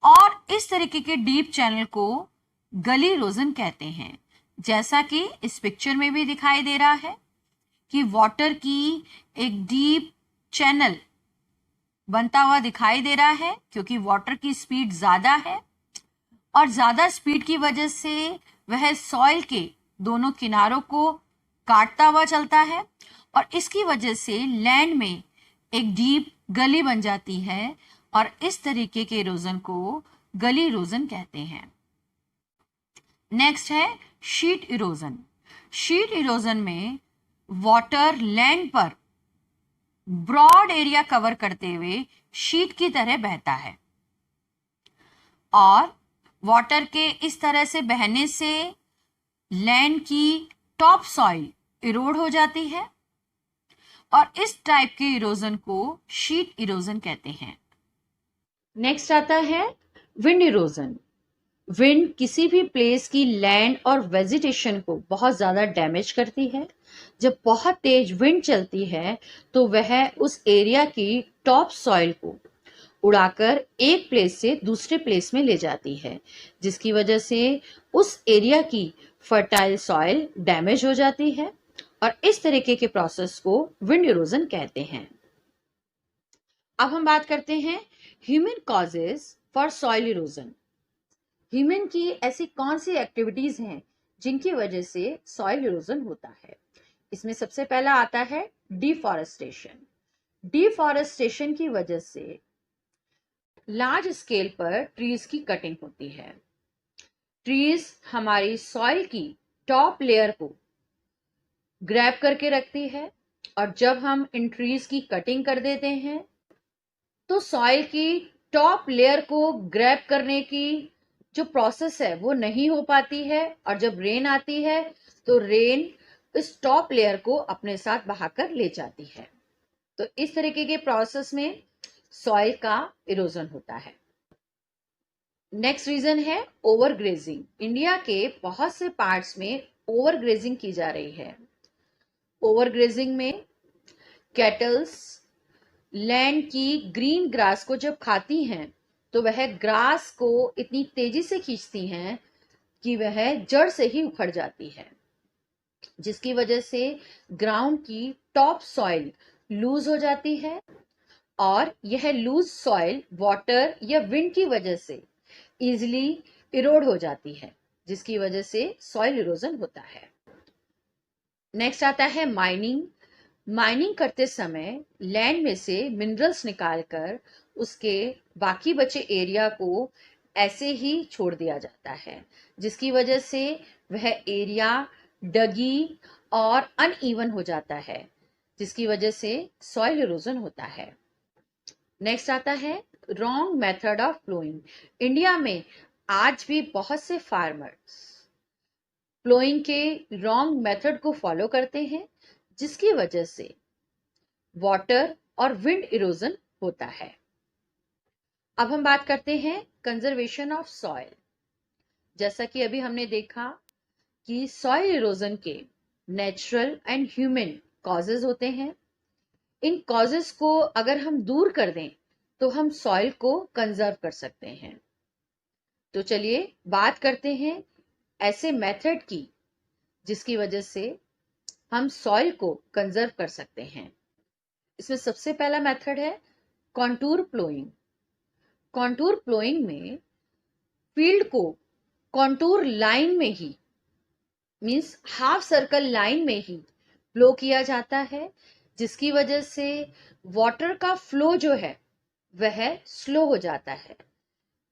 और इस तरीके के डीप चैनल को गली इरोजन कहते हैं। जैसा कि इस पिक्चर में भी दिखाई दे रहा है कि वाटर की एक डीप चैनल बनता हुआ दिखाई दे रहा है, क्योंकि वाटर की स्पीड ज्यादा है और ज्यादा स्पीड की वजह से वह सॉइल के दोनों किनारों को काटता हुआ चलता है, और इसकी वजह से लैंड में एक डीप गली बन जाती है, और इस तरीके के इरोजन को गली इरोजन कहते हैं। नेक्स्ट है शीट इरोजन। शीट इरोजन में वाटर लैंड पर ब्रॉड एरिया कवर करते हुए शीट की तरह बहता है, और वाटर के इस तरह से बहने से लैंड की टॉप सॉइल इरोड हो जाती है, और इस टाइप के इरोजन को शीट इरोजन कहते हैं। नेक्स्ट आता है विंड इरोजन। विंड किसी भी प्लेस की लैंड और वेजिटेशन को बहुत ज़्यादा डैमेज करती है। जब बहुत तेज विंड चलती है तो वह उस एरिया की टॉप सॉइल को उड़ाकर एक प्लेस से दूसरे प्लेस में ले जाती है, जिसकी वजह से उस एरिया की फर्टाइल सॉइल डैमेज हो जाती है, और इस तरीके के प्रोसेस को विंड इरोजन कहते हैं। अब हम बात करते हैं human causes for soil erosion. Human की ऐसी कौन सी एक्टिविटीज हैं जिनकी वजह से सॉइल इरोजन होता है। इसमें सबसे पहला आता है डिफॉरेस्टेशन। डिफॉरेस्टेशन की वजह से लार्ज स्केल पर ट्रीज की कटिंग होती है। ट्रीज हमारी सॉइल की टॉप लेयर को ग्रैब करके रखती है, और जब हम इन ट्रीज की कटिंग कर देते हैं तो सॉइल की टॉप लेयर को ग्रैब करने की जो प्रोसेस है वो नहीं हो पाती है, और जब रेन आती है तो रेन इस टॉप लेयर को अपने साथ बहाकर ले जाती है। तो इस तरीके के प्रोसेस में सॉइल का इरोजन होता है। नेक्स्ट रीजन है ओवरग्रेजिंग। इंडिया के बहुत से पार्ट्स में ओवरग्रेजिंग की जा रही है। ओवरग्रेजिंग में कैटल्स लैंड की ग्रीन ग्रास को जब खाती हैं तो वह ग्रास को इतनी तेजी से खींचती हैं कि वह जड़ से ही उखड़ जाती है, जिसकी वजह से ग्राउंड की टॉप सॉइल लूज हो जाती है, और यह लूज सॉइल वाटर या विंड की वजह से इजीली इरोड हो जाती है, जिसकी वजह से सॉइल इरोजन होता है। नेक्स्ट आता है माइनिंग। माइनिंग करते समय लैंड में से मिनरल्स निकालकर उसके बाकी बचे एरिया को ऐसे ही छोड़ दिया जाता है, जिसकी वजह से वह एरिया डगी और अनइवन हो जाता है, जिसकी वजह से सॉइल इरोजन होता है। नेक्स्ट आता है wrong method of ploughing. India में आज भी बहुत से फार्मर्स प्लोइंग के रॉन्ग मेथड को फॉलो करते हैं, जिसकी वजह से वाटर और विंड इरोजन होता है। अब हम बात करते हैं कंजर्वेशन ऑफ सॉइल। जैसा कि अभी हमने देखा कि सॉइल इरोजन के नेचुरल एंड ह्यूमन कॉजेज होते हैं। इन कॉजेज को अगर हम दूर कर दें तो हम सॉइल को कंजर्व कर सकते हैं। तो चलिए बात करते हैं ऐसे मेथड की जिसकी वजह से हम सॉइल को कंजर्व कर सकते हैं। इसमें सबसे पहला मेथड है कॉन्टूर प्लोइंग। कॉन्टूर प्लोइंग में फील्ड को कॉन्टूर लाइन में ही मींस हाफ सर्कल लाइन में ही फ्लो किया जाता है, जिसकी वजह से वाटर का फ्लो जो है वह स्लो हो जाता है।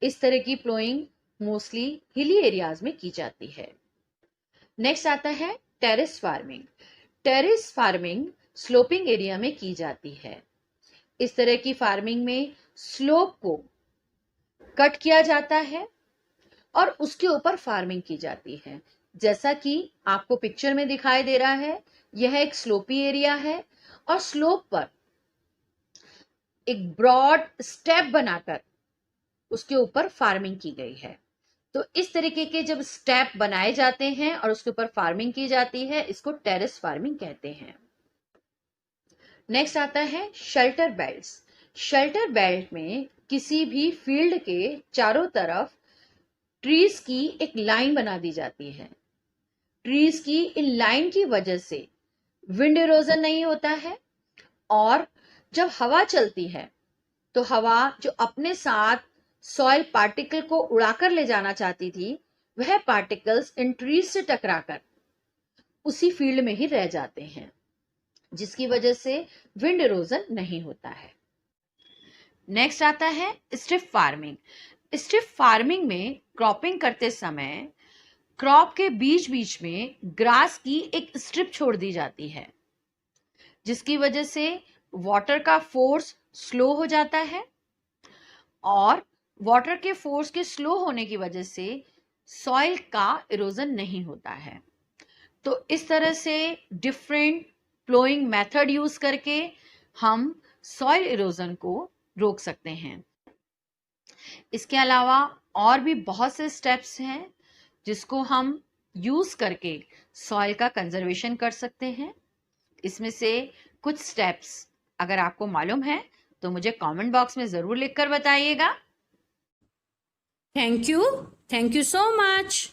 इस तरह की फ्लोइंग मोस्टली हिली एरियाज में की जाती है। नेक्स्ट आता है terrace farming. Terrace farming sloping area में की जाती है। इस तरह की फार्मिंग में स्लोप को कट किया जाता है और उसके ऊपर फार्मिंग की जाती है। जैसा कि आपको पिक्चर में दिखाई दे रहा है, यह एक स्लोपी एरिया है और स्लोप पर एक ब्रॉड स्टेप बनाकर उसके ऊपर फार्मिंग की गई है। तो इस तरीके के जब स्टेप बनाए जाते हैं और उसके ऊपर फार्मिंग की जाती है, इसको टेरेस फार्मिंग कहते हैं। नेक्स्ट आता है शेल्टर बेल्ट्स। शेल्टर बेल्ट में किसी भी फील्ड के चारों तरफ ट्रीज की एक लाइन बना दी जाती है। ट्रीज की इन लाइन की वजह से विंड इरोजन नहीं होता है और जब हवा चलती है तो हवा जो अपने साथ सॉइल पार्टिकल को उड़ाकर ले जाना चाहती थी, वह पार्टिकल्स इन ट्रीज से टकराकर उसी फील्ड में ही रह जाते हैं, जिसकी वजह से विंड इरोजन नहीं होता है। नेक्स्ट आता है स्ट्रिप फार्मिंग। स्ट्रिप फार्मिंग में क्रॉपिंग करते समय क्रॉप के बीच बीच में ग्रास की एक स्ट्रिप छोड़ दी जाती है, जिसकी वजह से वाटर का फोर्स स्लो हो जाता है और वाटर के फोर्स के स्लो होने की वजह से सॉइल का इरोजन नहीं होता है। तो इस तरह से डिफरेंट फ्लोइंग मेथड यूज करके हम सॉइल इरोजन को रोक सकते हैं। इसके अलावा और भी बहुत से स्टेप्स हैं जिसको हम यूज करके सॉइल का कंजर्वेशन कर सकते हैं। इसमें से कुछ स्टेप्स अगर आपको मालूम है तो मुझे कमेंट बॉक्स में जरूर लिखकर बताइएगा। Thank you so much.